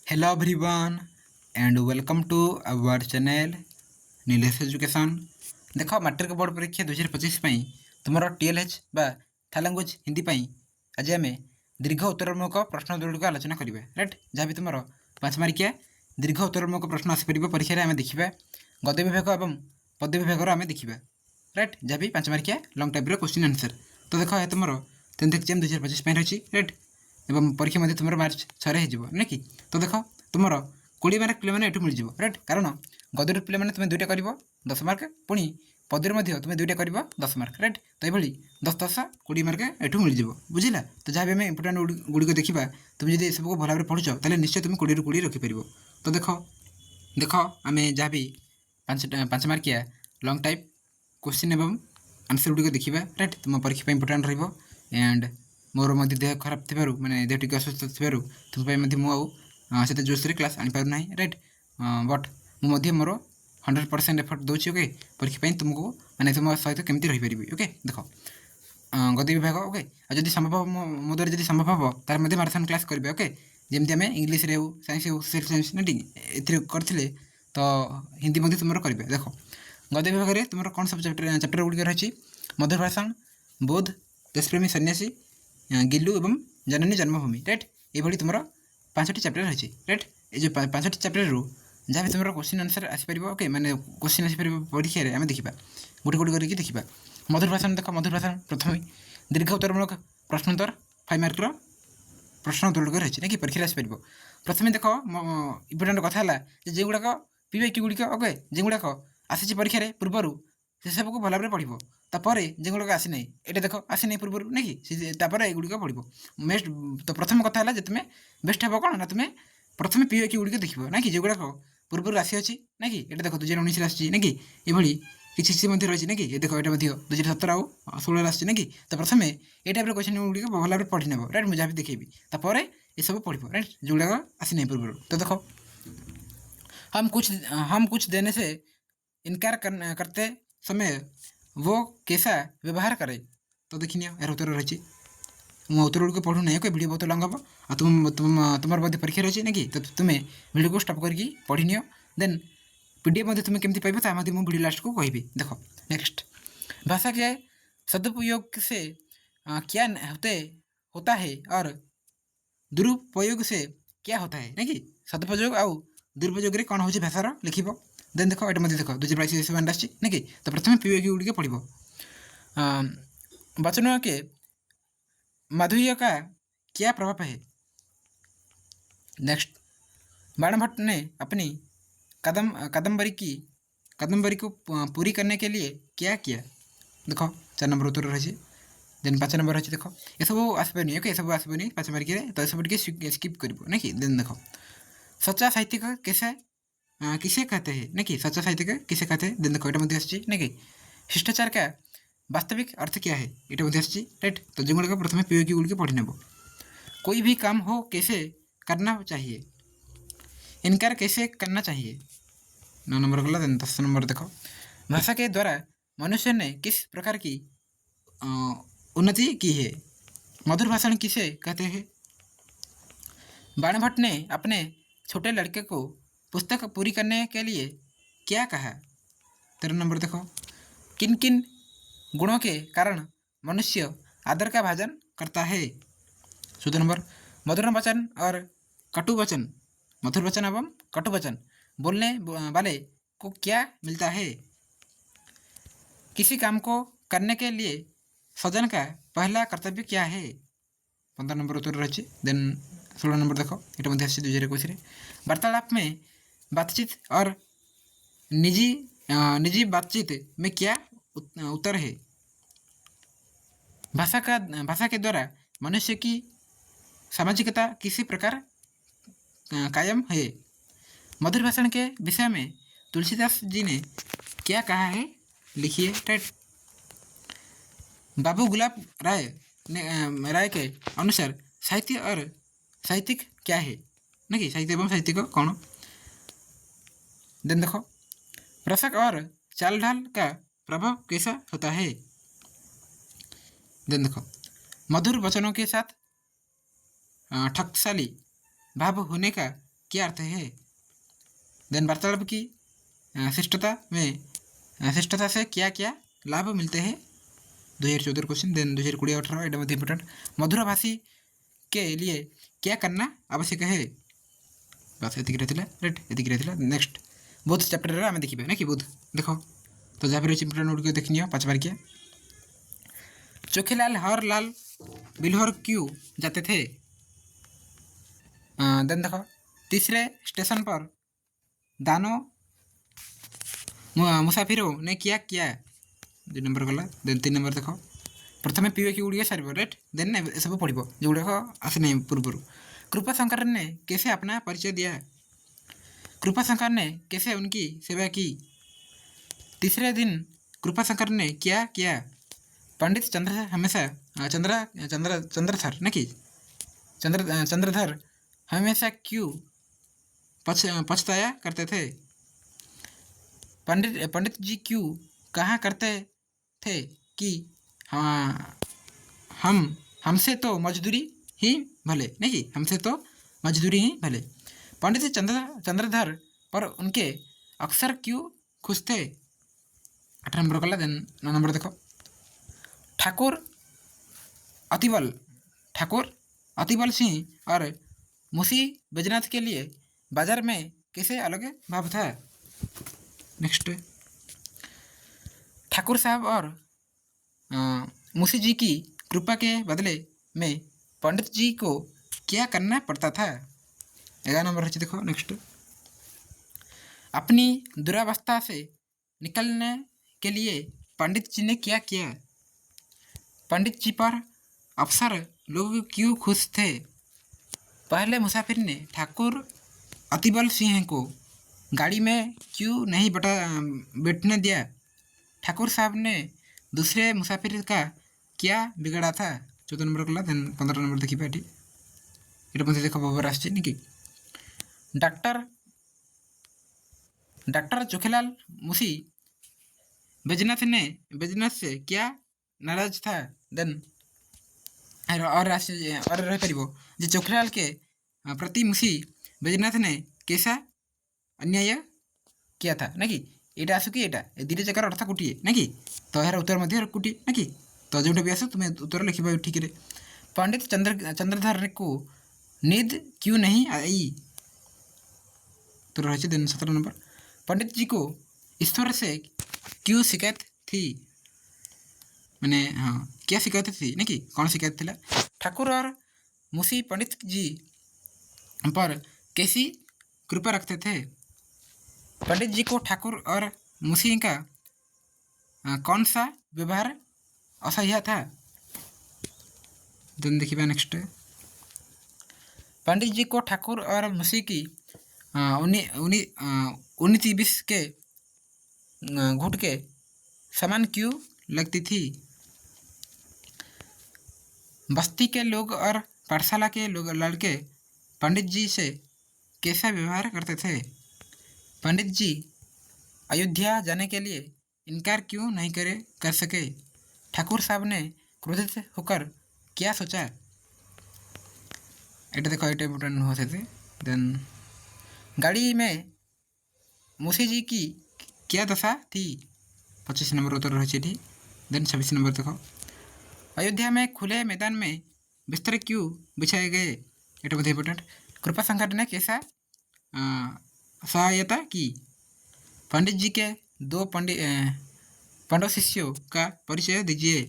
Hello everyone and welcome to our channel Nilesh education. देख matric board परीक्षा 2025 तुम TLH बा था लैंग्वेज हिंदी आज आम दीर्घ उत्तरमूलक प्रश्न गुड़िक आलोचना करेंगे। राइट, जहाँ भी तुम 5 मार्किया दीर्घ उत्तरमूलक प्रश्न आसपर परीक्षा आम देखा गद्य विभाग और पद्य विभाग आम देखा। राइट, जहाँ भी 5 मार्किया लंग टाइप क्वेश्चन आंसर। तो देख तुम 10th एग्जाम 2025 रही। राइट, एवं परीक्षा मध्य तुम मार्च 6 हो ना कि। तो देख तुम 20 मार्क पे मैंने मिल जाए। राइट, कारण गद्य पे मैंने तुम 2टा कर 10 मार्क, पुणी पद्य तुम 2टा कर 10 मार्क। राइट, तो ये 10 10 20 मार्क एठू मिल जाए। बुझला, तो जहाँ भी आम इंपोर्टाट गुड़िक देखा तुम जब सबको भल भाव पढ़ुच ताले निश्चय तुम 20 ରୁ 20 रखिपर। तो देख आम जहाँ भी 5 मार्किया लंग टाइप क्वेश्चन एवं आंसर गुड़िक देखा। राइट, तुम परीक्षा इंपोर्टाट रहा एंड मोर देह खराब थी मैंने देह टी असुस्थ थी तुम्हें मुझे जोश क्लास आनीपारना। राइट, बट मुझे मोर 100% एफर्ट दूसरी। ओके, परीक्षा तुमको मैंने तुम सहित केमी रहीपरि। ओके, देख गद्य विभाग। ओके, जब संभव मो द्वारा जब संभव हम तार माराथन क्लास करेंगे। ओके, जमी आम इंग्लीश हो साइंस हो सोशल साइंस ना ठीक करते तो हिंदी तुम करेंगे। देख गद्य विभाग में तुम कौन सब चैप्टर गुड़िक रही मधुर भाषण, बोध, देशप्रेमी सन्यासी, गिलु एवं जननी जन्मभूमि। राइट, ये तुम 5टी चैप्टर रही। राइट, ये 5टी चैप्टर रू जहाँ भी तुम क्वेश्चन आंसर आसपर। ओके, मैंने क्वेश्चन आसपर परीक्षा आम देखा गोटे गोटे करके देखा। मधुर भाषण देख मधुर भाषण प्रथम दीर्घ उत्तरमूलक प्रश्नोत्तर 5 मार्क प्रश्न उत्तर गुड़िक रही ना कि परीक्षा आसपर। प्रथम देख इम्पोर्टाट कथा है जो गुड़ाक PYQ गुड़िक। ओके, जो गुड़ाक आसी परीक्षा पूर्वर से सबको भल भाव पढ़ तापर जो गुड़ाक आसी ना ये देख आसी ना पूर्व ना कि युड़िक पढ़ बेस्ट। तो प्रथम कथा है तुम्हें बेस्ट हे कौन ना तुम्हें प्रथम PYQ गुड़िक देख ना कि जो गुड़ाक पूर्व आसी अच्छी ना कि ये देख 2019 आसी ना कि ये किसी रही ना कि ये देख ये 2017 और 16 आसी ना कि। तो प्रथम ये टाइप क्वेश्चन गुड़िक भल भाव पढ़ी नेब। राइट, मुझे देखेबी तापर ये सब पढ़। राइट, जो गुड़ाक आसी ना पूर्व। तो देख हम कुछ देने से इनकार करते समय वो कैसा व्यवहार करे। तो देखनी यार उत्तर रही मो उत्तर गुड़िक पढ़ू ना। ओके, वीडियो बहुत लंग हम और तुम परीक्षा रही ना कि। तो तुम्हें वीडियो को स्टॉप करके पढ़ी नियो। देन PDF तुम्हें केमती पाइब ता मो वीडियो लास्ट को कहि। देख नेक्स्ट, भाषा के सदुपयोग से क्या होता है और दुरुपयोग से क्या होता है ना कि। सदुपयोग आउ दुरुपयोग कौन हो भाषार लिख। देन देख ये देख 2022 आसी ना कि। तो प्रथम PYQ गुड़िक पढ़ वचनों के माधुर्य का क्या प्रभाव है। नेक्स्ट, बाणभट्ट ने अपनी कादम्बरी को पूरी करने के लिए क्या किया। देख 4 नंबर उत्तर रही। देन 5 नंबर रही। देख ये सब आसपनी। ओके, सब आसपनी 5 मार्क। तो ये सब स्किप कर ना कि। देन देख सच्चा साहित्यिक किसे कहते हैं ना कि। सच्चा साहित्यिक किसे कहते हैं। देन देखो ये आसी ना कि शिष्टाचार का वास्तविक अर्थ क्या है। ये आसी। राइट, तो जो गुड़ाक प्रथम PYQ गुड़िक पढ़ी नेब। कोई भी काम हो कैसे करना चाहिए, इनकार कैसे करना चाहिए। 9 नंबर गला। देन 10 नंबर देख भाषा के द्वारा मनुष्य ने किस प्रकार की उन्नति की है। मधुर भाषण किसे कहते हैं। बाणभट्ट ने अपने छोटे लड़के को पुस्तक पूरी करने के लिए क्या कहा। 13 नंबर देखो किन किन गुणों के कारण मनुष्य आदर का भाजन करता है। 14 नंबर मधुर वचन और कटु वचन, मधुर वचन एवं कटु वचन बोलने वाले को क्या मिलता है। किसी काम को करने के लिए सजन का पहला कर्तव्य क्या है। 15 नंबर उत्तर रही। देन 16 नंबर देख ये 2021 वार्तालाप में बातचीत और निजी बातचीत में क्या उत्तर है। भाषा के द्वारा मनुष्य की सामाजिकता किसी प्रकार कायम है। मधुर भाषण के विषय में तुलसीदास जी ने क्या कहा है लिखिए। राइट, बाबू गुलाब राय के अनुसार साहित्य और साहित्यिक क्या है ना कि। साहित्य एवं साहित्यिक कौन। देन देखो रसक और चाल ढाल का प्रभाव कैसा होता है। देन देखो मधुर वचनों के साथ ठकशाली भाव होने का क्या अर्थ है? देन वार्तालाप की शिष्टता से क्या क्या लाभ मिलते हैं? 2014 क्वेश्चन। देन 2020-18 एटा मध्य इंपोर्टेंट। मधुर भाषी के लिए क्या करना आवश्यक है? बस एतिक रहथिला राइट, एतिक रहथिला। नेक्स्ट बोध चैप्टर रे आमे देखिबे ना कि बोध देखो तो जहाँ भी इंपोर्टेंट नोट को देखनियो 5 बार किया। चोखेलाल हर लाल बिल्हौर क्यों जाते थे? देन देखो तीसरे स्टेशन पर दानो मुसाफिरों ने क्या किया? 2 नंबर गला। देन 3 नंबर देखो प्रथम पीओ की गुड़िया सार राइट, देन सब पढ़ जो गुड़ाक आसी ना पूर्व। कृपाशंकर ने कैसे अपना परिचय दिया? कृपाशंकर ने कैसे उनकी सेवा की? तीसरे दिन कृपाशंकर ने क्या किया? पंडित चंद्र हमेशा चंद्रधर न कि चंद्रधर हमेशा क्यों पछताया करते थे? पंडित जी क्यों कहा करते थे कि हाँ हमसे तो मजदूरी ही भले, नहीं हमसे तो मजदूरी ही भले। पंडित चंद्रधर पर उनके अक्सर क्यों खुश थे? 8 नंबर कला। देन 9 नंबर देखो ठाकुर अतिबल सिंह और मुंशी बैजनाथ के लिए बाजार में कैसे अलग भाव था? नेक्स्ट ठाकुर साहब और मुंशी जी की कृपा के बदले में पंडित जी को क्या करना पड़ता था? 11 नंबर है देखो नेक्स्ट अपनी दुरावस्था से निकलने के लिए पंडित जी ने क्या किया? पंडित जी पर अफसर लोग क्यों खुश थे? पहले मुसाफिर ने ठाकुर अतिबल सिंह को गाड़ी में क्यों नहीं बैठने दिया? ठाकुर साहब ने दूसरे मुसाफिर का क्या बिगड़ा था? 14 नंबर कला। देन 15 नंबर देखिए एटी ये मध्य देख बाबर आसछि निकी डॉक्टर चोखेलाल मुंशी बैजनाथ से क्या नाराज था? देन और रह पारिबो जे चोखेलाल के प्रति मुंशी बैजनाथ ने कैसा अन्याय किया था ना कि एटा आसु कि एटा दुईटा जगार अर्थ गोटे ना कि तो यार उत्तर मध्य गोटे ना कि तो जोटा भी आस तुम्हें उत्तर लिखा ठीक है। पंडित चंद्रधर को नींद क्यों नहीं आई? तो रही दिन 17 नंबर पंडित जी को ईश्वर से क्यों शिकायत थी? मैंने हाँ क्या शिकायत थी ना कि कौन शिकायत थी? ठाकुर और मुंशी पंडित जी पर कैसी कृपा रखते थे? पंडित जी को ठाकुर और मुंशी का कौन सा व्यवहार असह्य था? देन देखिए नेक्स्ट पंडित जी को ठाकुर और मुंशी की 19-20 के घुट के समान क्यों लगती थी? बस्ती के लोग और पाठशाला के लड़के पंडित जी से कैसा व्यवहार करते थे? पंडित जी अयोध्या जाने के लिए इनकार क्यों नहीं कर सके? ठाकुर साहब ने क्रोधित होकर क्या सोचा? एटा देखो एटा इम्पोर्टेंट होते थे। देन गाड़ी में मुंशी जी की क्या दशा थी? 25 नंबर उत्तर रही। देन 26 नंबर देखो अयोध्या में खुले मैदान में बिस्तर क्यों बिछाए गए? एटा बहुत इम्पोर्टेंट। कृपाशंकर ने कैसा सहायता की? पंडित जी के 2 पांडव शिष्यों का परिचय दीजिए।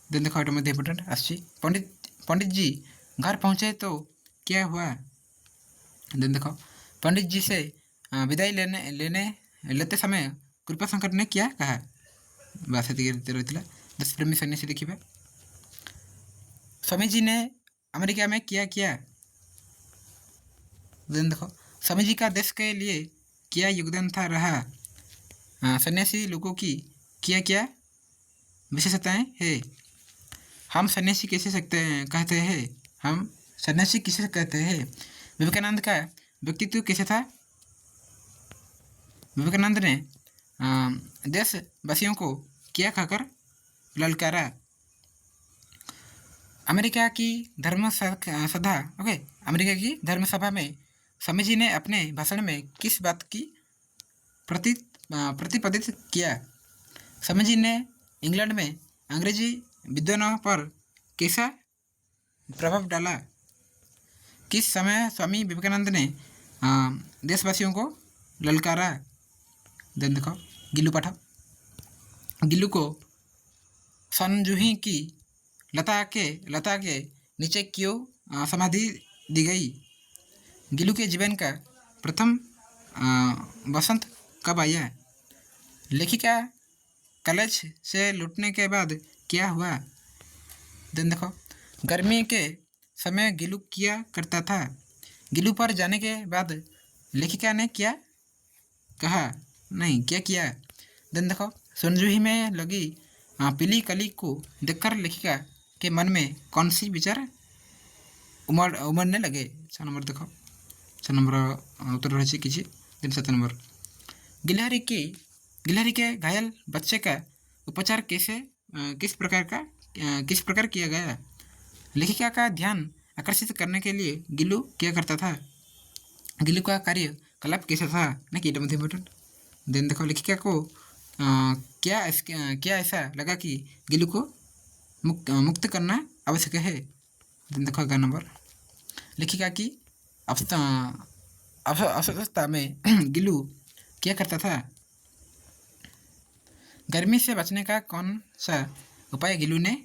देन देखो एटा मध्य इम्पोर्टेंट आसी पंडित जी घर पहुँचे तो क्या हुआ? देन देखो पंडित जी से विदाई लेते समय कृपाशंकर ने क्या कहा? बस रही 10 प्रेमी सन्यासी देखिए स्वामी जी ने अमेरिका में क्या किया? देन देखो स्वामी जी का देश के लिए क्या योगदान था रहा? सन्यासी लोगों की क्या क्या विशेषताएं हैं? हम सन्यासी कहते हैं? हम सन्यासी किसे कहते हैं? विवेकानंद का व्यक्तित्व कैसे था? विवेकानंद ने देशवासियों को क्या कहकर ललकारा? अमेरिका की धर्म सभा में स्वामी जी ने अपने भाषण में किस बात की प्रतिपादित किया? स्वामी जी ने इंग्लैंड में अंग्रेजी विद्वानों पर कैसा प्रभाव डाला? किस समय स्वामी विवेकानंद ने देशवासियों को ललकारा? देन देखो गिल्लू पाठ। गिल्लू को संजूही की लता के नीचे क्यों समाधि दी गई? गिल्लू के जीवन का प्रथम वसंत कब आया? लेखिका कॉलेज से लौटने के बाद क्या हुआ? देन देखो गर्मी के समय गिल्लू क्या करता था? गिल्लू पर जाने के बाद लेखिका ने क्या कहा? नहीं, क्या किया? देन देखो संजूही में लगी पीली कली को देखकर लेखिका के मन में कौन सी विचार उमड़ने लगे? 6 नंबर देखो, 6 नंबर उत्तर रही किसी दिन। 7 नंबर गिलहरी के घायल बच्चे का उपचार किस प्रकार किया गया? लेखिका का ध्यान आकर्षित करने के लिए गिल्लू क्या करता था? गिल्लू का कार्यकलाप कैसा था? ना कि इम्पोर्टेंट। देन देखो लेखिका को क्या ऐसा लगा कि गिल्लू को मुक्त करना आवश्यक है? देन देखो 11 नंबर लेखिका की अस्वस्थता में गिल्लू क्या करता था? गर्मी से बचने का कौन सा उपाय गिल्लू ने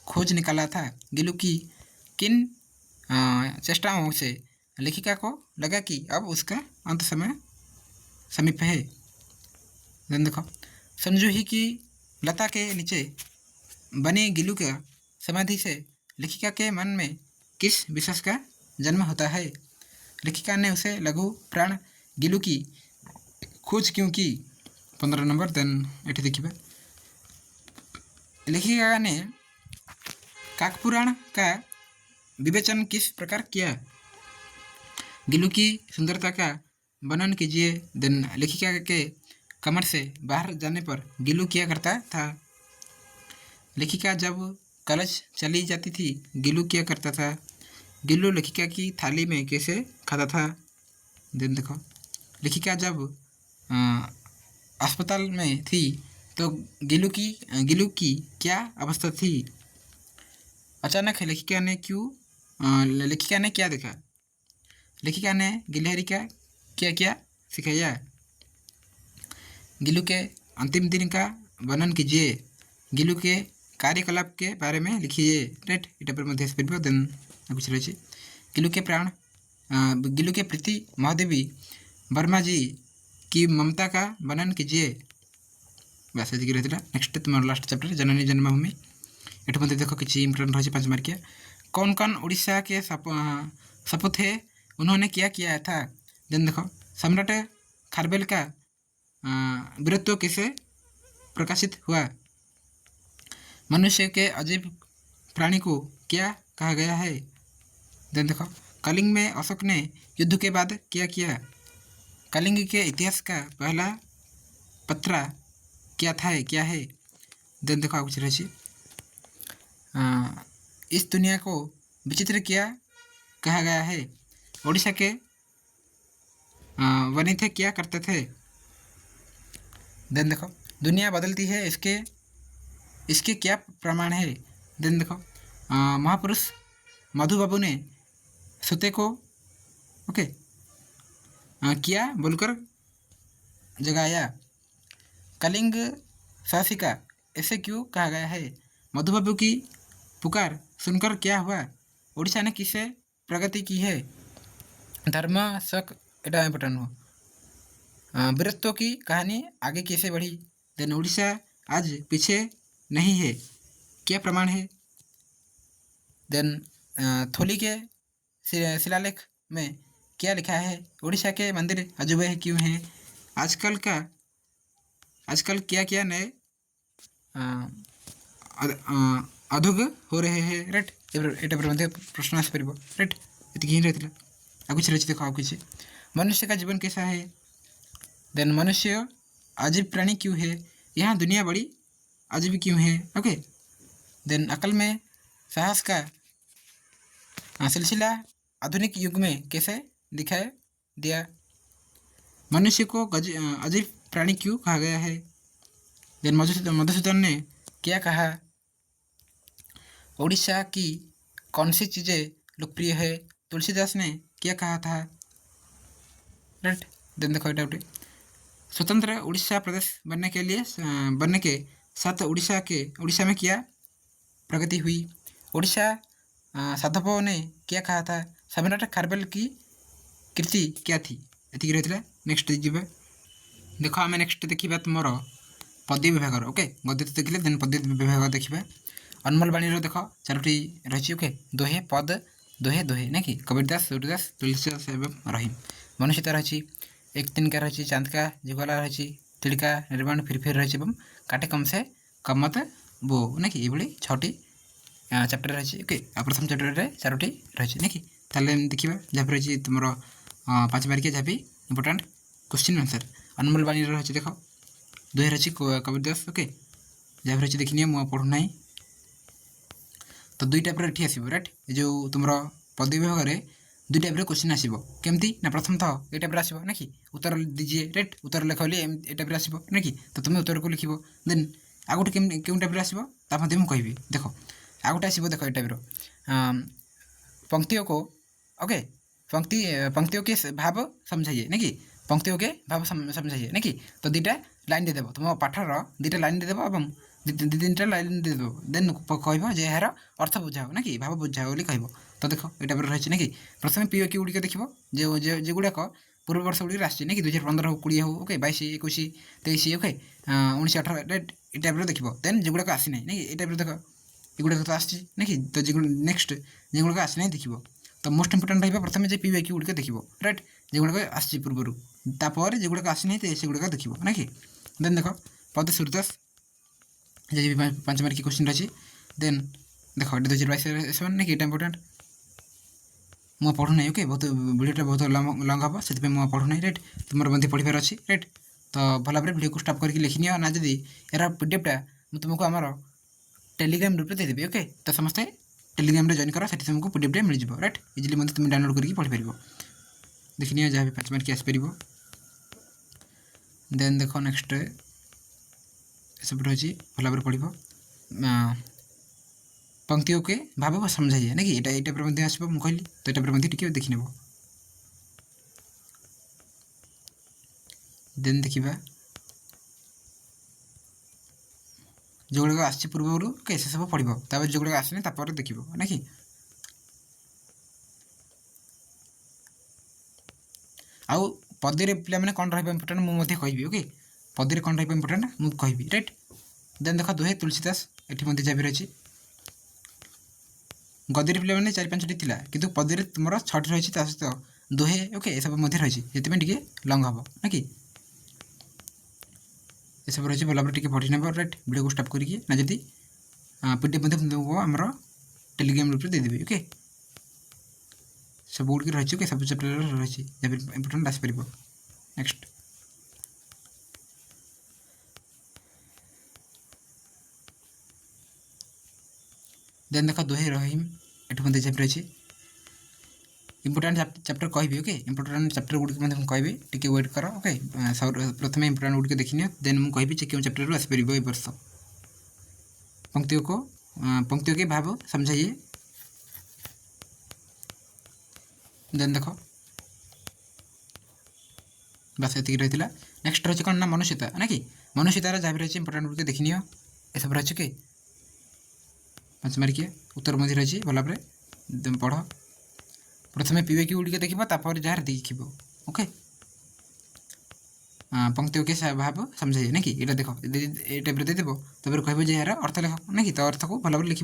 खोज निकाला था? गिल्लू की किन चेष्टाओं से लेखिका को लगा कि अब उसका अंत समय समीप है? देन देखो संजूही की लता के नीचे बने गिल्लू का समाधि से लेखिका के मन में किस विश्वास का जन्म होता है? लेखिका ने उसे लघु प्राण गिल्लू की खोज क्यों की? 15 नंबर। देन ये देखिए लेखिका ने काकपुराण का विवेचन किस प्रकार किया? गिल्लू की सुंदरता का वर्णन कीजिए। देन लेखिका के कमर से बाहर जाने पर गिल्लू क्या करता था? लेखिका जब कॉलेज चली जाती थी गिल्लू क्या करता था? गिल्लू लेखिका की थाली में कैसे खाता था? देन देखो लेखिका जब अस्पताल में थी तो गिल्लू की क्या अवस्था थी? अचानक लेखिका ने क्या देखा? लेखिका ने गिलहरी का क्या सिखाया? गिल्लू के अंतिम दिन का वर्णन कीजिए। गिल्लू के कार्यकलाप के बारे में लिखिए। राइट इटा पर मध्य स्पीड देन कुछ रही गिल्लू के प्रीति महादेवी वर्मा जी की ममता का वर्णन कीजिए। बस ये रही नेक्स्ट तुम लास्ट चैप्टर जननी जन्मभूमि। एठ मध्य देख किसी इंपोर्टेंट रही 5 मार्किया। कौन कौन उड़ीसा के सपूत है? उन्होंने क्या किया था? देन देखो सम्राट खारबेल का वीरत्व कैसे प्रकाशित हुआ? मनुष्य के अजीब प्राणी को क्या कहा गया है? देन देखो कलिंग में अशोक ने युद्ध के बाद क्या किया? कलिंग के इतिहास का पहला पत्रा क्या है? देन देखो कुछ रही इस दुनिया को विचित्र क्या कहा गया है? ओडिशा के वनिथे क्या करते थे? देन देखो दुनिया बदलती है इसके क्या प्रमाण है? देन देखो महापुरुष मधुबाबू ने सुते को क्या बोलकर जगाया? कलिंग शासिका ऐसे क्यों कहा गया है? मधुबाबू की पुकार सुनकर क्या हुआ? उड़ीसा ने किसे प्रगति की है? धर्म शक एटा इम्पोर्टेंट हो। वीरत्व की कहानी आगे कैसे बढ़ी? देन उड़ीसा आज पीछे नहीं है क्या प्रमाण है? देन थोली के शिलालेख में क्या लिखा है? उड़ीसा के मंदिर अजूबे क्यों हैं? आजकल क्या नए अधोग हो रहे हैं? राइट एटा पर मध्य प्रश्न आस पारिबो। राइट एति ही रहतिला आगु रही देखो आगु मनुष्य का जीवन कैसा है? देन मनुष्य अजीब प्राणी क्यों है? यहाँ दुनिया बड़ी अजीब क्यों है? ओके देन अकल में साहस का सिलसिला आधुनिक युग में कैसे दिखाई दिया। मनुष्य को अजीब प्राणी क्यों कहा गया है? देन मधुसूदन ने क्या कहा? उड़ीसा की कौन सी चीज़ें लोकप्रिय है? तुलसीदास ने क्या कहा था? राइट। देन देखो एटा उठे स्वतंत्र उड़ीसा प्रदेश बनने के साथ उड़ीसा में क्या प्रगति हुई? उड़ीसा साधवों ने क्या कहा था? सम्राट खारवेल की कृति क्या थी? एतिक रही। नेक्स्ट जीवा देख आम नेक्स्ट देखा तुम पद्य विभाग। ओके गद्य तो देखिले देन पद्य विभाग देखा। अनमोल बाणी देख चारोटी रही। ओके दोहे पद दोहे दोहे ना कि कबीरदास सूर्यदास तुलसीदास एवं रहीम। मनुष्यता रही। एक तिनका रही। चांद का जुगला रही। तिड़का निर्माण फिर रही। काटे कम से कमत बो ना कि ये छटी चैप्टर रही। ओके प्रथम चैप्टर चारोटी रही ना कि देखा जहाँ रही तुम 5 मार्किया जहाँ भी इंपोर्टाट क्वेश्चन आंसर। अनमोल बाणी रही देख दोहे रही कबीरदास। ओके जहाँ रही देखनी मुझे पढ़ुना तो दुई टाइप ये आसो। राइट जो तुम पदवी विभाग में दुई टाइप क्वेश्चन आसो केमती ना प्रथम थो ये टाइप आसो ना कि उत्तर दीजिए। राइट उत्तर लिख बोली ये टाइप आसो ना कि तो तुम्हें उत्तर को लिख देन आ गोटे क्यों टाइप आसो मुझे कहि देख आ गोटे आसो देख ये टाइप पंक्तियों को। ओके पंक्तियों के भाव समझाइए ना कि पंक्तियों के भाव समझाइए ना कि तो दुईटा लाइन देदेव तुम पाठर दुईटा लाइन देदेव और दी तीन टा लाइन देदेव देन कह जे यार अर्थ बुझाओ ना कि भाव बुझाओ बोली कह। तो देख ये टाइप रही ना कि प्रथम पी क्यू गुड़िक देख जो गुड़ाक पूर्व वर्ष गुड़िक आस 2015 हो 20 हो। ओके 22 21 23 ओके 19 18 राइट ये टाइप देख देन जो गुड़ाक आसी ना कि ये टाइप देख ये तो आसी ना कि तो नेक्स्ट जो गुड़ाक आसी ना देख तो मोस्ट इंपोर्टाट रहा प्रथम जो पी क्यू गुड़िक देख। राइट जो गुड़ाक आसी पूर्वर तापर जो गुड़ाक आसी ना से गुड़ाक देख ना कि देन देख पद सूर्यदास जी 5 मार्क क्वेश्चन रही। देन देख 2022 ना कि इंपोर्टाट मुझे पढ़ुना। ओके बहुत वीडियोटा बहुत लंग हम से मुझे पढ़ुना। राइट तुम बंदी पढ़ार अच्छी। राइट तो भल भाव वीडियो को स्टॉप करके लिखनी ना जदि यार पीडीएफटा मुझे तुमको आमर टेलीग्राम ग्रुप देदेवी। ओके तो समस्ते टेलीग्राम जॉइन कर से तुमको पीडीएफटा मिल जाए। राइट इजिली मतलब तुम डाउनलोड करके पढ़ी पार देखनी जहाँ भी 5 मार्क आसपर। देन देख नेक्स्ट सब रही भल भाव पढ़ पंक्तियों के भाव समझाइए ना कि ये टाइप आसो मुझे कहली तो ये टाइप देखी नेब। देन देखा जो गुड़ाक आस पूर्वर ओके से सब पढ़ जो गुड़ाक आसनी देख ना कि आउ पदे पे कौन रहा इंपोर्टाट मुझे कहि। ओके पदे कौन रहा इंपोर्टाट मुझे कहि। राइट देन देख दोहे तुलसीदास ये जहाँ भी रही गद्य पे 4-5टी थी कि पदे तुम 6टी रही सहित दोहे। ओके ये सब रही से लंग हम ना कि ये सब रही भल भाव पढ़ी नेब। राइट वीडियो को स्टॉप करके ना जदि पीडीएफ तुमको आमर टेलीग्राम ग्रुप देदेवी। ओके सब गुड़ रही। ओके सब चैप्टर रही जहाँ इंपोर्टाट आसपर। नेक्स्ट देन देख दोहे रहीम ये जहाँ रही इंपोर्टाट चैप्टर कहि। ओके इंपोर्टाट चैप्टर गुड़िक कहि टी वेट कर। ओके प्रथम इंपोर्टाट गुड़िक देखनी देन मुझे कहि क्यों चैप्टर आसपर ये वर्ष। पंक्तियों के भाव समझाइए। देन देख बस ये रही। नेक्स्ट रही कौन ना मनुष्यता ना कि मनुष्यतार जहाँ भी रही इंपोर्टाट गुड़िक देखनी ये सब रही। कि 5 मार्किया उत्तर मध्य रही भल भाव पढ़ प्रथम पी क्यू गुड़िक देख जहाँ देख। ओके पंक्तियों के भाव समझाइए ना कि ये देख ये टाइप देदेव तब कह यार अर्थ लिख ना कि तो अर्थ को भल भाव लिख।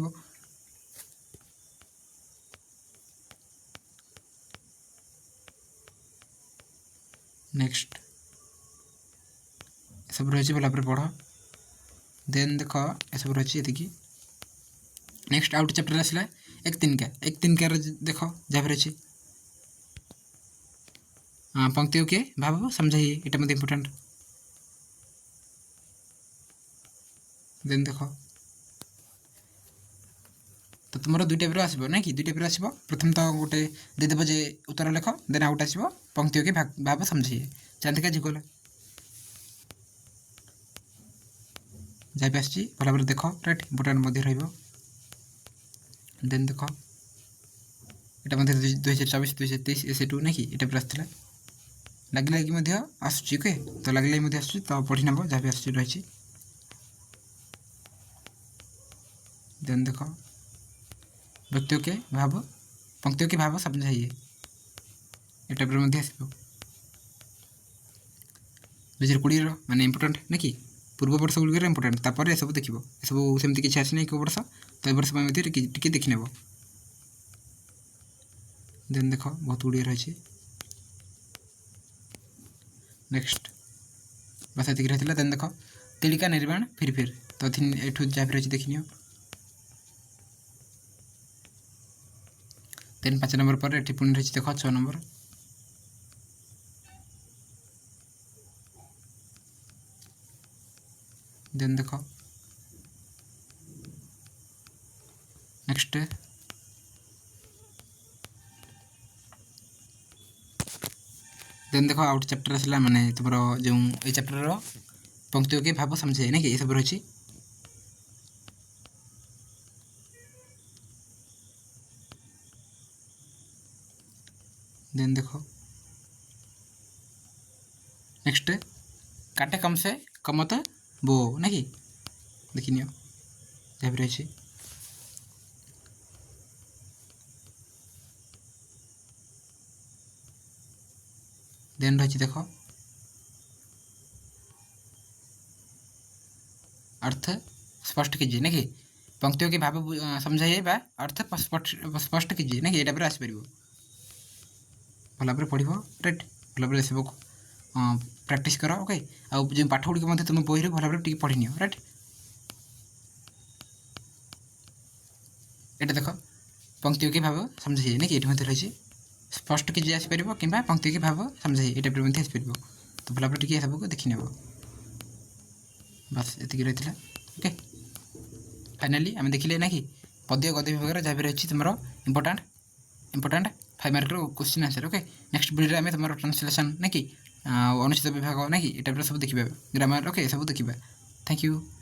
नेक्स्ट सब रही भल भाव पढ़ देन देख ये सब रही ये। नेक्स्ट आउट चैप्टर आसला एक तिनका देख जहाँ रही पंक्तियों के भाव समझाइए ये मतलब इंपोर्टाट। देन देख तो तुम दुई टाइप आसो ना कि दुई टाइप आसो प्रथम तो गोटे देदेव जे उत्तर लेख देन आउट आसो पंक्ति के भाव समझाइए जानते क्या गला जहाँ भी आसी भल भाव देख राइट इम्पोर्टाट देन देख यहाँ 2024 2023 एस टू ना कि ये आसला लगे आसूँ ओके तो लगे आसूँ तो पढ़ी नब जहाँ भी आस रही देन देख व्यक्तियों के भाव पंक्तियों के भाव समझाइए ये टाइप आसो 2020 माने इम्पोर्टाट ना कि पूर्व वर्ष गुड़िक इम्पोर्टाट तापर ये सब देखो ये सब सेमती किसी आसी ना एक वर्ष तो ये वर्ष टी देखी नेब देन देख बहुत गुड़िया रही नेक्स्ट बस ये रही देन देख तिलिका निर्माण फिर फिर तो एठू जहाँ भी रही देखनी देन 5 नंबर पर ये पुणी रही देख 6 नंबर देन देख नेक्स्ट देन देख आउट चैप्टर आसला माने तुम जो ये चैप्टर पंक्तियों के भाव समझाए ना कि ये सब रही देन देखो नेक्स्ट काटे कम से कमत बो ना कि देखनी जहाँ भी रही देन रही देख अर्थ स्पष्ट कीजिए ना कि पंक्तियों के भाव समझाइए बा अर्थ स्पष्ट कीजिए ना कि ये टाइप आसपर भल भाव पढ़ राइट भल भाव सब प्रैक्टिस कर ओके आउ जो पाठ गुड़िक तुम बही भल भाव टी पढ़ी नियो राइट ये देख पंक्तियों के भाव समझाइए ना कि ये रही स्पष्ट कीजिए आसपर कि पंक्ति के भाव समझाइए ये टाइप आसपर तो भल भाव टी सबको देखी नेब बस ये रही है ओके फाइनाली आम देखिले ना कि पद्य गद्य विभाग जहाँ भी रही तुम important 5 mark question answer okay next video में तुम ट्रांसलेशन ना कि अनुचित विभाग ना कि ये टाइप सब देखा ग्रामर ओके सब देखा थैंक यू।